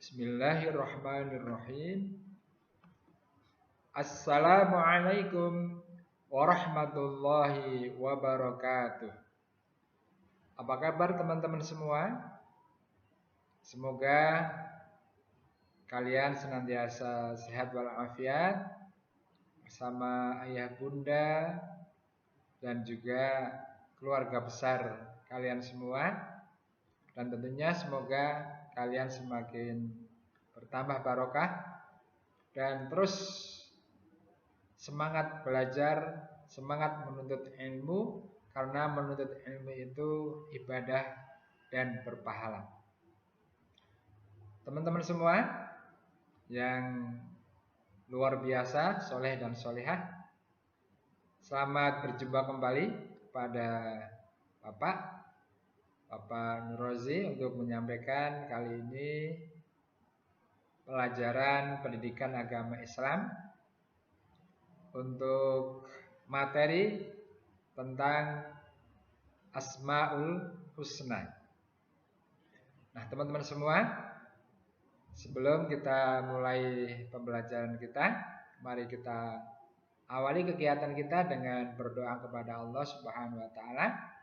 Bismillahirrahmanirrahim. Assalamualaikum warahmatullahi wabarakatuh. Apa kabar teman-teman semua? Semoga kalian senantiasa sehat walafiat bersama ayah bunda dan juga keluarga besar kalian semua. Dan tentunya semoga kalian semakin bertambah barokah dan terus semangat belajar, semangat menuntut ilmu, karena menuntut ilmu itu ibadah dan berpahala. Teman-teman semua yang luar biasa, soleh dan solehah, selamat berjumpa kembali kepada Bapak Nurozi untuk menyampaikan kali ini pelajaran pendidikan agama Islam untuk materi tentang Asmaul Husna. Nah, teman-teman semua, sebelum kita mulai pembelajaran kita, mari kita awali kegiatan kita dengan berdoa kepada Allah Subhanahu wa taala.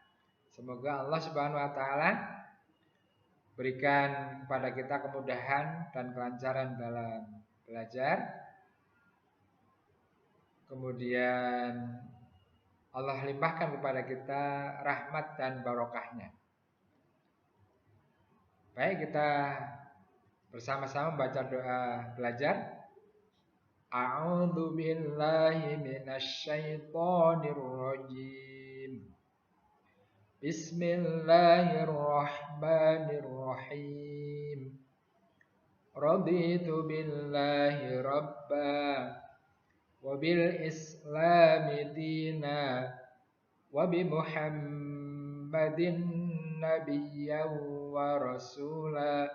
Semoga Allah Subhanahu wa taala berikan kepada kita kemudahan dan kelancaran dalam belajar. Kemudian Allah limpahkan kepada kita rahmat dan barokahnya. Baik, kita bersama-sama membaca doa belajar. A'udzu billahi minasy syaithanir rajim. Bismillahirrahmanirrahim. Raditu billahi rabba wa bil islami dina wa bi Muhammadin nabiyyan wa rasula.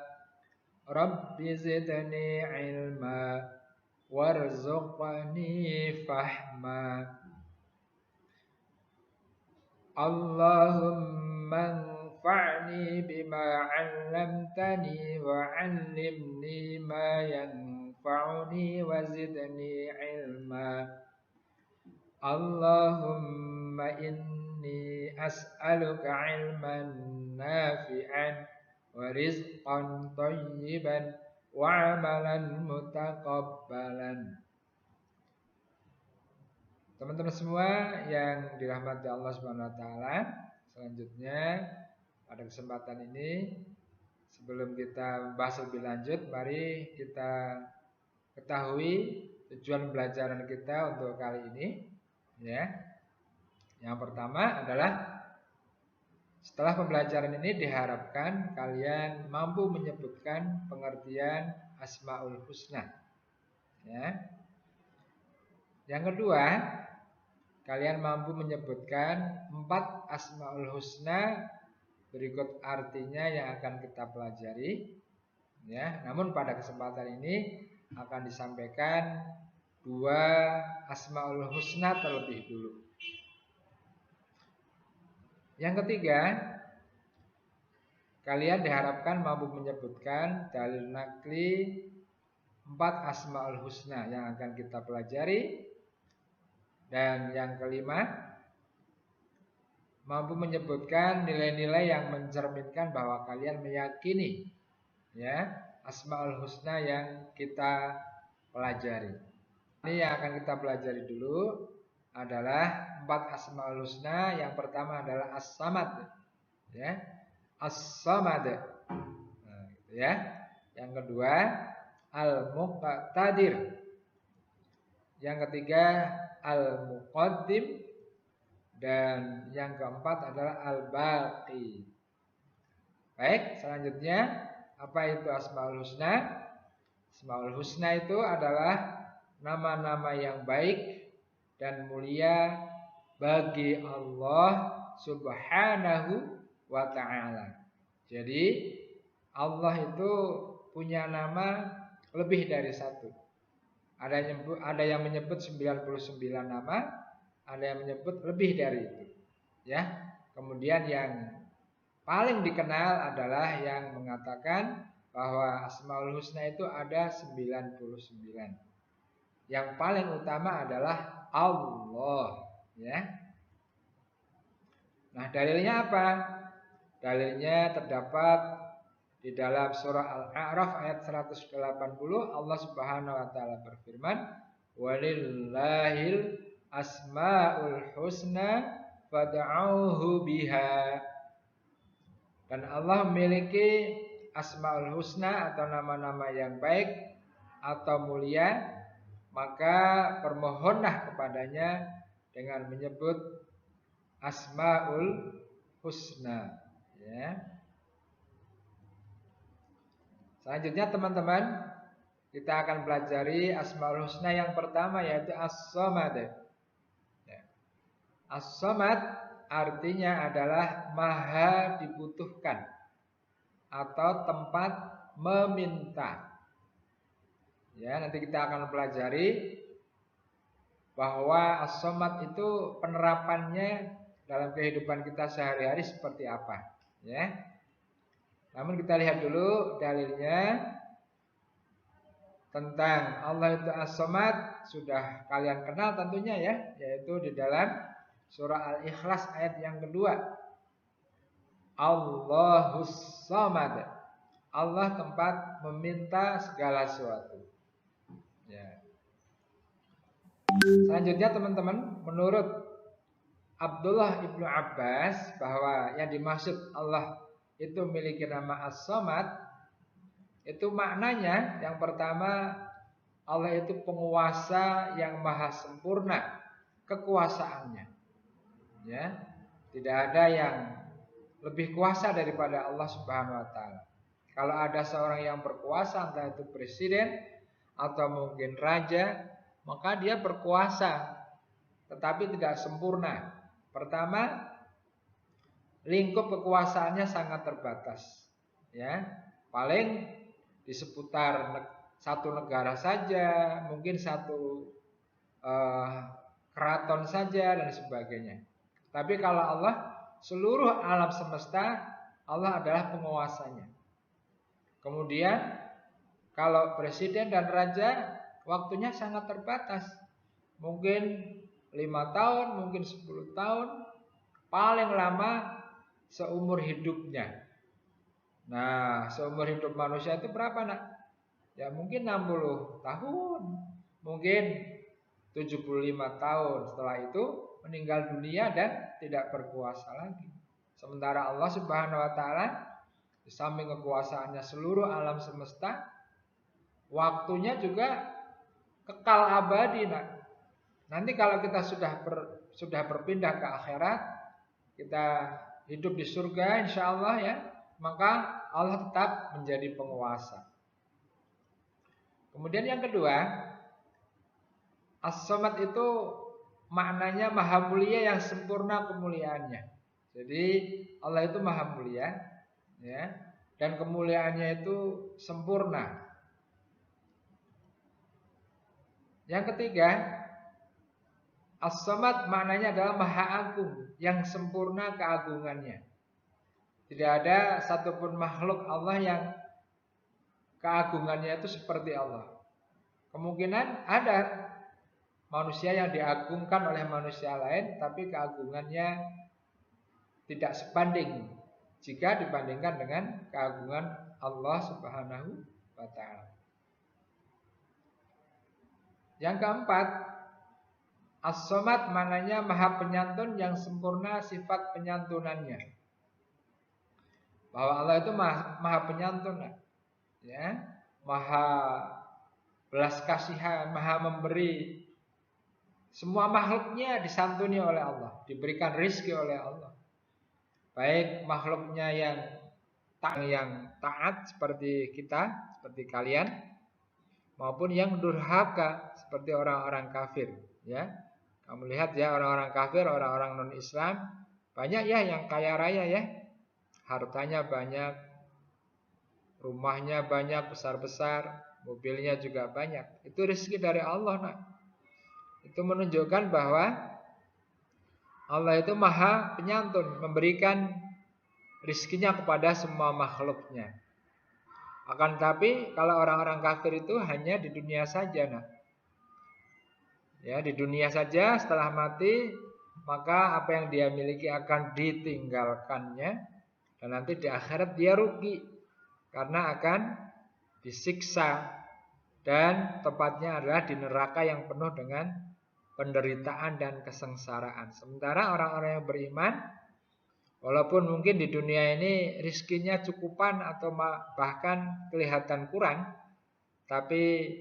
Rabbi zidni ilma warzuqni fahma. Allahumma anfa'ni bima 'allamtani wa 'allimni ma yanfa'uni wa zidni ilma. Allahumma inni as'aluka 'ilman nafi'an wa rizqan thayyiban wa 'amalan mutaqabbalan. Teman-teman semua yang dirahmati Allah Subhanahu wa taala, selanjutnya pada kesempatan ini sebelum kita membahas lebih lanjut, mari kita ketahui tujuan pembelajaran kita untuk kali ini, ya. Yang pertama adalah setelah pembelajaran ini diharapkan kalian mampu menyebutkan pengertian Asmaul Husna, ya. Yang kedua, kalian mampu menyebutkan 4 Asmaul Husna berikut artinya yang akan kita pelajari, ya. Namun pada kesempatan ini akan disampaikan 2 Asmaul Husna terlebih dulu. Yang ketiga, kalian diharapkan mampu menyebutkan dalil nakli 4 Asmaul Husna yang akan kita pelajari. Dan yang kelima, mampu menyebutkan nilai-nilai yang mencerminkan bahwa kalian meyakini, ya, Asmaul Husna yang kita pelajari. Ini yang akan kita pelajari dulu adalah 4 Asmaul Husna. Yang pertama adalah As-Samad, ya, As-Samad. Nah, gitu ya. Yang kedua Al-Muqtadir. Yang ketiga Al-Muqaddim, dan yang keempat adalah Al-Baqi. Baik, selanjutnya apa itu Asmaul Husna? Asmaul Husna itu adalah nama-nama yang baik dan mulia bagi Allah Subhanahu wa ta'ala. Jadi Allah itu punya nama lebih dari satu. Ada yang menyebut 99 nama, ada yang menyebut lebih dari itu, ya. Kemudian yang paling dikenal adalah yang mengatakan bahwa Asmaul Husna itu ada 99. Yang paling utama adalah Allah, ya. Nah, dalilnya apa? Dalilnya terdapat di dalam surah Al-A'raf ayat 180. Allah Subhanahu wa taala berfirman, "Walillahil asmaul husna fad'auhu biha." Dan Allah memiliki asmaul husna atau nama-nama yang baik atau mulia, maka permohonlah kepadanya dengan menyebut asmaul husna, ya. Selanjutnya teman-teman, kita akan pelajari asmaul husna yang pertama, yaitu as-samad. Ya. As-samad artinya adalah maha dibutuhkan atau tempat meminta. Ya, nanti kita akan pelajari bahwa as-samad itu penerapannya dalam kehidupan kita sehari-hari seperti apa, ya. Namun kita lihat dulu dalilnya tentang Allah itu as-samad, sudah kalian kenal tentunya, ya, yaitu di dalam surah Al-Ikhlas ayat yang kedua. Allahus samad. Allah tempat meminta segala sesuatu. Ya. Selanjutnya teman-teman, menurut Abdullah ibnu Abbas bahwa yang dimaksud Allah itu memiliki nama as-samad, itu maknanya yang pertama, Allah itu penguasa yang maha sempurna kekuasaannya. Ya, tidak ada yang lebih kuasa daripada Allah Subhanahu wa taala. Kalau ada seorang yang berkuasa, entah itu presiden atau mungkin raja, maka dia berkuasa tetapi tidak sempurna. Pertama, lingkup kekuasaannya sangat terbatas, ya. Paling di seputar satu negara saja, mungkin satu keraton saja dan sebagainya. Tapi kalau Allah, seluruh alam semesta, Allah adalah penguasanya. Kemudian kalau presiden dan raja, waktunya sangat terbatas. Mungkin 5 tahun, mungkin 10 tahun, paling lama seumur hidupnya. Nah, seumur hidup manusia itu berapa, nak? Ya mungkin 60 tahun, mungkin 75 tahun. Setelah itu meninggal dunia dan tidak berkuasa lagi. Sementara Allah Subhanahu wa taala di samping kekuasaannya seluruh alam semesta, waktunya juga kekal abadi, nak. Nanti kalau kita sudah berpindah ke akhirat, kita hidup di surga insya Allah, ya, maka Allah tetap menjadi penguasa. Kemudian yang kedua, as-samad itu maknanya maha mulia yang sempurna kemuliaannya. Jadi Allah itu maha mulia, ya, dan kemuliaannya itu sempurna. Yang ketiga, as-samad maknanya adalah maha agung yang sempurna keagungannya. Tidak ada satupun makhluk Allah yang keagungannya itu seperti Allah. Kemungkinan ada manusia yang diagungkan oleh manusia lain, tapi keagungannya tidak sebanding jika dibandingkan dengan keagungan Allah Subhanahu wa taala. Yang keempat, as-samad maknanya maha penyantun yang sempurna sifat penyantunannya. Bahwa Allah itu maha penyantun, ya, maha belas kasihan, maha memberi. Semua makhluknya disantuni oleh Allah, diberikan rezeki oleh Allah. Baik makhluknya yang taat seperti kita, seperti kalian, maupun yang durhaka seperti orang-orang kafir, ya. Kamu lihat, ya, orang-orang kafir, orang-orang non-Islam, banyak, ya, yang kaya raya, ya. Hartanya banyak, rumahnya banyak, besar-besar, mobilnya juga banyak. Itu rezeki dari Allah, nak. Itu menunjukkan bahwa Allah itu maha penyantun, memberikan rezekinya kepada semua makhluknya. Akan tetapi kalau orang-orang kafir itu hanya di dunia saja, nah. Ya, di dunia saja setelah mati, maka apa yang dia miliki akan ditinggalkannya dan nanti di akhirat dia rugi karena akan disiksa dan tempatnya adalah di neraka yang penuh dengan penderitaan dan kesengsaraan. Sementara orang-orang yang beriman, walaupun mungkin di dunia ini rizkinya cukupan atau bahkan kelihatan kurang, tapi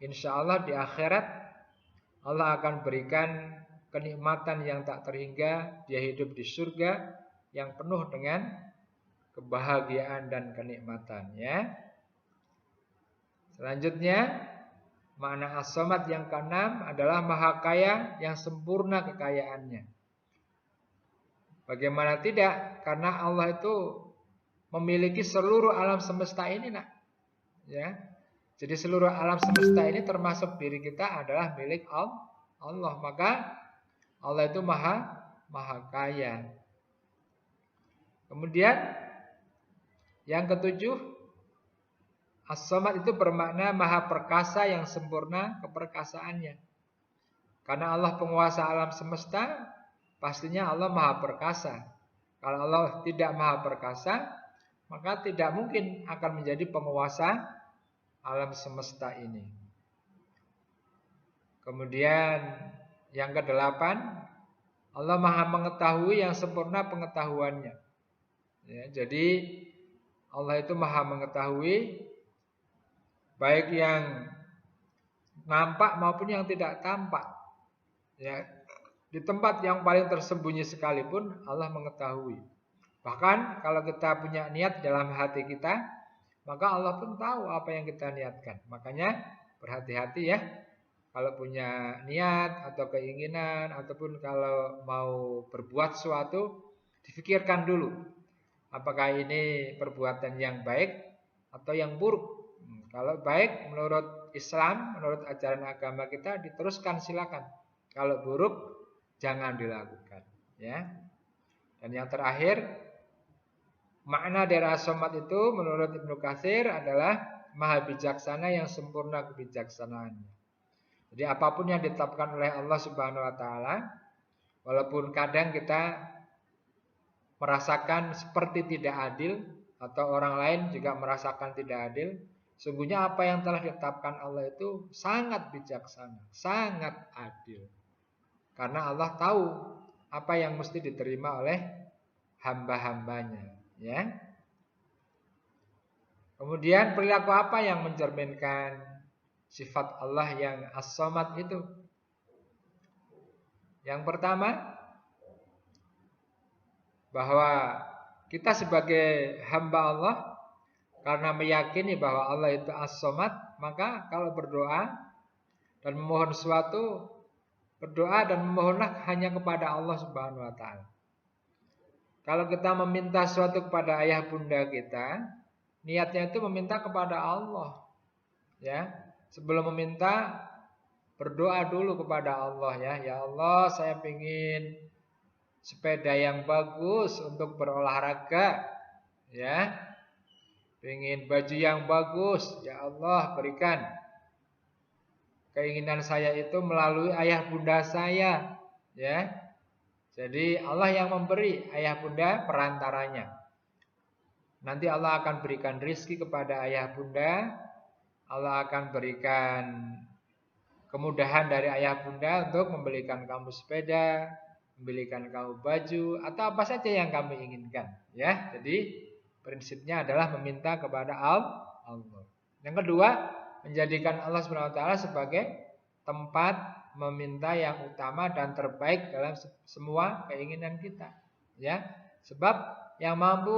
insya Allah di akhirat Allah akan berikan kenikmatan yang tak terhingga. Dia hidup di surga yang penuh dengan kebahagiaan dan kenikmatan, ya. Selanjutnya, makna as-samad yang keenam adalah maha kaya yang sempurna kekayaannya. Bagaimana tidak? Karena Allah itu memiliki seluruh alam semesta ini, nak. Ya. Jadi seluruh alam semesta ini termasuk diri kita adalah milik Allah. Maka Allah itu maha kaya. Kemudian yang ketujuh, as-samad itu bermakna maha perkasa yang sempurna keperkasaannya. Karena Allah penguasa alam semesta, pastinya Allah maha perkasa. Kalau Allah tidak maha perkasa, maka tidak mungkin akan menjadi penguasa alam semesta ini. Kemudian yang kedelapan, Allah maha mengetahui yang sempurna pengetahuannya. Ya, jadi Allah itu maha mengetahui baik yang nampak maupun yang tidak tampak. Ya, di tempat yang paling tersembunyi sekalipun Allah mengetahui. Bahkan kalau kita punya niat dalam hati kita, maka Allah pun tahu apa yang kita niatkan. Makanya berhati-hati ya. Kalau punya niat atau keinginan, ataupun kalau mau berbuat sesuatu, difikirkan dulu. Apakah ini perbuatan yang baik atau yang buruk. Kalau baik menurut Islam, menurut ajaran agama kita, diteruskan silakan. Kalau buruk, jangan dilakukan. Ya. Dan yang terakhir, makna dari as-samad itu menurut Ibnu Katsir adalah maha bijaksana yang sempurna kebijaksanaannya. Jadi apapun yang ditetapkan oleh Allah Subhanahu wa taala, walaupun kadang kita merasakan seperti tidak adil atau orang lain juga merasakan tidak adil, sungguhnya apa yang telah ditetapkan Allah itu sangat bijaksana, sangat adil. Karena Allah tahu apa yang mesti diterima oleh hamba-hambanya. Ya. Kemudian perilaku apa yang mencerminkan sifat Allah yang as-samad itu? Yang pertama, bahwa kita sebagai hamba Allah karena meyakini bahwa Allah itu as-samad, maka kalau berdoa dan memohon sesuatu, berdoa dan memohonlah hanya kepada Allah Subhanahu wa taala. Kalau kita meminta sesuatu kepada ayah bunda kita, niatnya itu meminta kepada Allah. Ya, sebelum meminta, berdoa dulu kepada Allah ya. Ya Allah, saya ingin sepeda yang bagus untuk berolahraga. Ya. Ingin baju yang bagus, ya Allah berikan. Keinginan saya itu melalui ayah bunda saya, ya. Jadi Allah yang memberi, ayah bunda perantaranya. Nanti Allah akan berikan rizki kepada ayah bunda. Allah akan berikan kemudahan dari ayah bunda untuk membelikan kamu sepeda, membelikan kamu baju, atau apa saja yang kamu inginkan. Ya, jadi prinsipnya adalah meminta kepada Allah. Yang kedua, menjadikan Allah SWT sebagai tempat meminta yang utama dan terbaik dalam semua keinginan kita, ya. Sebab yang mampu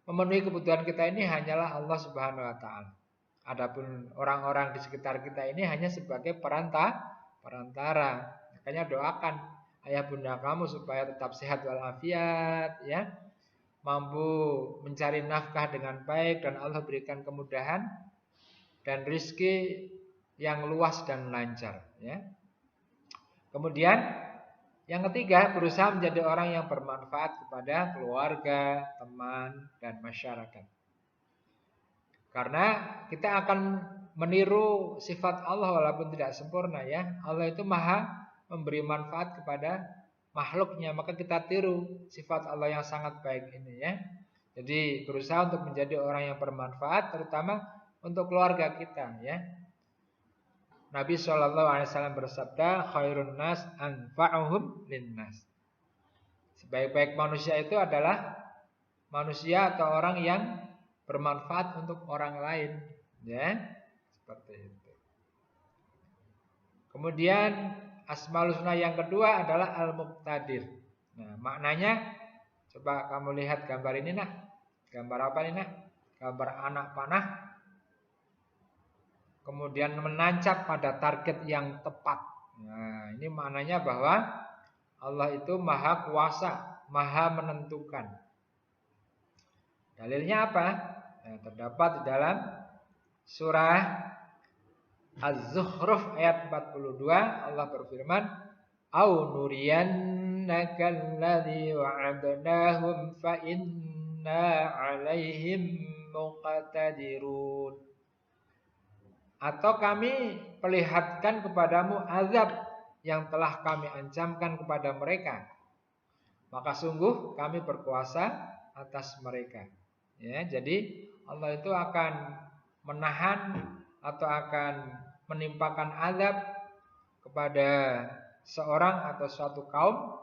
memenuhi kebutuhan kita ini hanyalah Allah Subhanahu wa taala. Adapun orang-orang di sekitar kita ini hanya sebagai perantara. Makanya doakan ayah bunda kamu supaya tetap sehat walafiat, ya. Mampu mencari nafkah dengan baik dan Allah berikan kemudahan dan rizki yang luas dan lancar, ya. Kemudian yang ketiga, berusaha menjadi orang yang bermanfaat kepada keluarga, teman, dan masyarakat. Karena kita akan meniru sifat Allah walaupun tidak sempurna ya. Allah itu maha memberi manfaat kepada makhluknya, maka kita tiru sifat Allah yang sangat baik ini ya. Jadi berusaha untuk menjadi orang yang bermanfaat, terutama untuk keluarga kita ya. Nabi SAW bersabda, khairun nas anfa'uhum linnas. Sebaik-baik manusia itu adalah manusia atau orang yang bermanfaat untuk orang lain ya. Seperti itu. Kemudian Asmaul Husna yang kedua adalah Al-Muqtadir. Nah, maknanya coba kamu lihat gambar ini nak. Gambar apa ini nak? Gambar anak panah. Kemudian menancap pada target yang tepat. Nah, ini maknanya bahwa Allah itu maha kuasa, maha menentukan. Dalilnya apa? Nah, terdapat di dalam surah Az-Zukhruf ayat 42. Allah berfirman, "Au nuriyannakal ladzi wa'adnahum fa inna 'alaihim muqtadirun." Atau kami perlihatkan kepadamu azab yang telah kami ancamkan kepada mereka, maka sungguh kami berkuasa atas mereka. Ya, jadi Allah itu akan menahan atau akan menimpakan azab kepada seorang atau suatu kaum,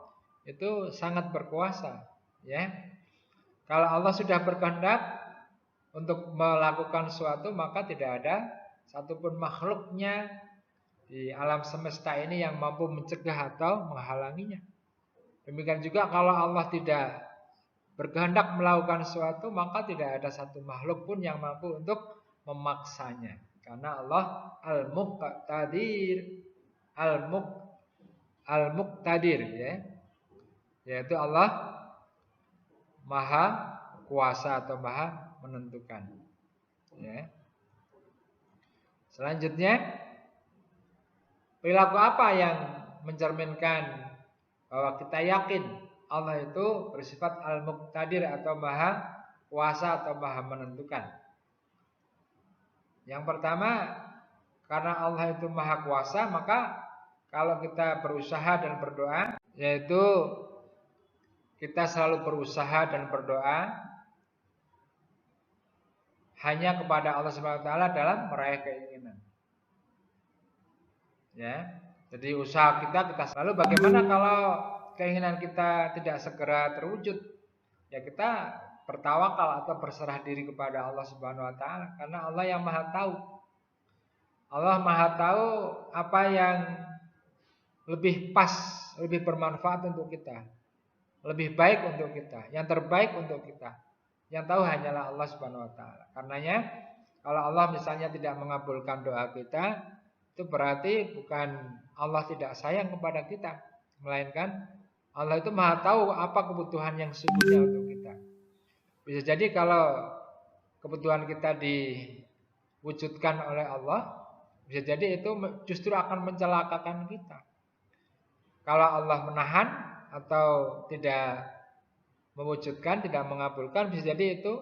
itu sangat berkuasa ya. Kalau Allah sudah berkehendak untuk melakukan sesuatu, maka tidak ada satupun makhluknya di alam semesta ini yang mampu mencegah atau menghalanginya. Demikian juga kalau Allah tidak berkehendak melakukan sesuatu, maka tidak ada satu makhluk pun yang mampu untuk memaksanya. Karena Allah Al-Muqtadir, Al-Muqtadir ya. Yaitu Allah maha kuasa atau maha menentukan. Ya. Selanjutnya, perilaku apa yang mencerminkan bahwa kita yakin Allah itu bersifat Al-Muqtadir atau maha kuasa atau maha menentukan? Yang pertama, karena Allah itu maha kuasa, maka kalau kita berusaha dan berdoa, yaitu kita selalu berusaha dan berdoa hanya kepada Allah Subhanahu wa taala dalam meraih keinginan. Ya. Jadi usaha kita selalu bagaimana kalau keinginan kita tidak segera terwujud? Ya kita bertawakal atau berserah diri kepada Allah Subhanahu wa taala, karena Allah yang Maha tahu. Allah Maha tahu apa yang lebih pas, lebih bermanfaat untuk kita, lebih baik untuk kita, yang terbaik untuk kita. Yang tahu hanyalah Allah Subhanahu wa taala. Karenanya kalau Allah misalnya tidak mengabulkan doa kita, itu berarti bukan Allah tidak sayang kepada kita, melainkan Allah itu Maha tahu apa kebutuhan yang sesungguhnya untuk kita. Bisa jadi kalau kebutuhan kita diwujudkan oleh Allah, bisa jadi itu justru akan mencelakakan kita. Kalau Allah menahan atau tidak mewujudkan, tidak mengabulkan, bisa jadi itu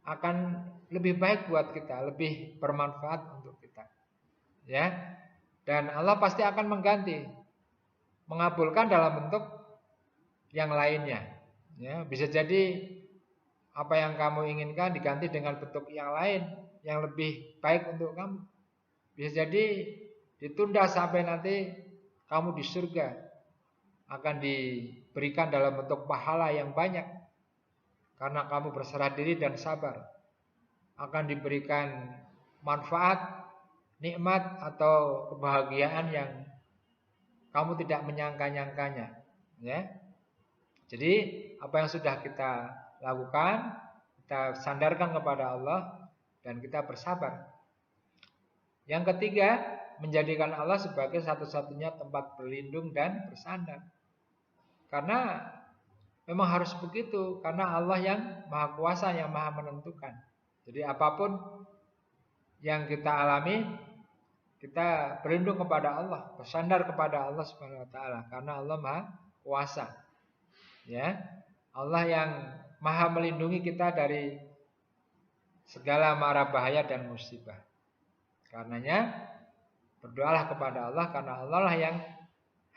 akan lebih baik buat kita, lebih bermanfaat untuk kita. Ya. Dan Allah pasti akan mengganti, mengabulkan dalam bentuk yang lainnya. Ya, bisa jadi apa yang kamu inginkan diganti dengan bentuk yang lain yang lebih baik untuk kamu. Bisa jadi ditunda sampai nanti kamu di surga, akan diberikan dalam bentuk pahala yang banyak karena kamu berserah diri dan sabar. Akan diberikan manfaat, nikmat atau kebahagiaan yang kamu tidak menyangka-nyangkanya ya. Jadi apa yang sudah kita lakukan, kita sandarkan kepada Allah dan kita bersabar. Yang ketiga, menjadikan Allah sebagai satu-satunya tempat berlindung dan bersandar. Karena memang harus begitu, karena Allah yang Maha Kuasa, yang Maha menentukan. Jadi apapun yang kita alami, kita berlindung kepada Allah, bersandar kepada Allah Subhanahu wa taala, karena Allah Maha Kuasa. Ya. Allah yang Maha melindungi kita dari segala mara bahaya dan musibah. Karenanya berdoalah kepada Allah, karena Allah lah yang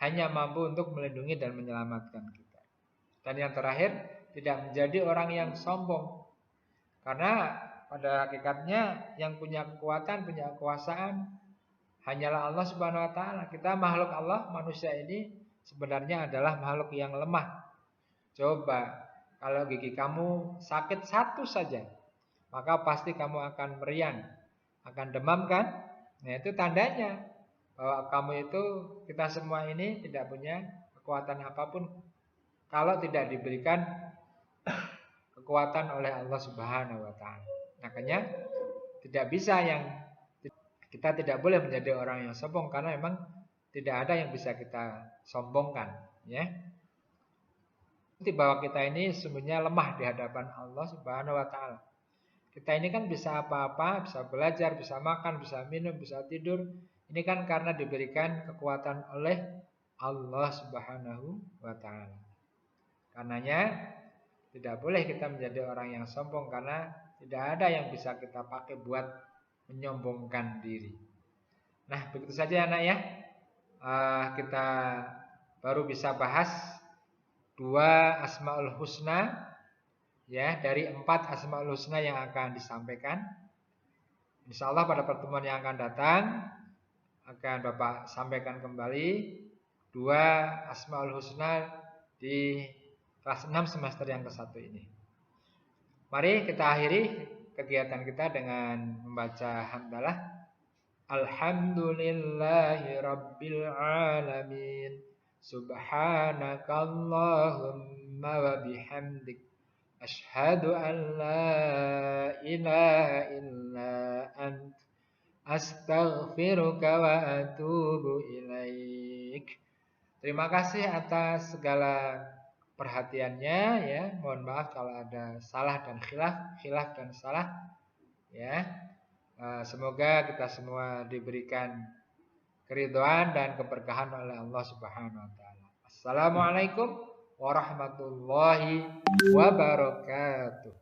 hanya mampu untuk melindungi dan menyelamatkan kita. Dan yang terakhir, tidak menjadi orang yang sombong. Karena pada hakikatnya yang punya kekuatan, punya kekuasaan hanyalah Allah Subhanahu wa taala. Kita makhluk Allah, manusia ini sebenarnya adalah makhluk yang lemah. Coba kalau gigi kamu sakit satu saja, maka pasti kamu akan meriang, akan demam kan? Nah, itu tandanya bahwa kamu itu, kita semua ini tidak punya kekuatan apapun kalau tidak diberikan kekuatan oleh Allah Subhanahu wa taala. Makanya tidak bisa kita tidak boleh menjadi orang yang sombong, karena memang tidak ada yang bisa kita sombongkan, ya. Bahwa kita ini sebenarnya lemah di hadapan Allah Subhanahu wa taala. Kita ini kan bisa apa-apa, bisa belajar, bisa makan, bisa minum, bisa tidur. Ini kan karena diberikan kekuatan oleh Allah Subhanahu wa taala. Karenanya tidak boleh kita menjadi orang yang sombong, karena tidak ada yang bisa kita pakai buat menyombongkan diri. Nah, begitu saja anak ya. Kita baru bisa bahas 2 Asmaul Husna, ya, dari 4 Asmaul Husna yang akan disampaikan. Insya Allah pada pertemuan yang akan datang akan Bapak sampaikan kembali 2 Asmaul Husna di kelas 6 semester yang ke-1 ini. Mari kita akhiri kegiatan kita dengan membaca hamdalah. Alhamdulillahi Rabbil Alamin. Subhanakallahumma wa bihamdik. Ashhadu an la ilaha illa ant. Astaghfiruka wa atubu ilaik. Terima kasih atas segala perhatiannya, ya. Mohon maaf kalau ada salah dan khilaf dan salah, ya. Semoga kita semua diberikan keridhaan dan keberkahan oleh Allah Subhanahu wa taala. Assalamualaikum warahmatullahi wabarakatuh.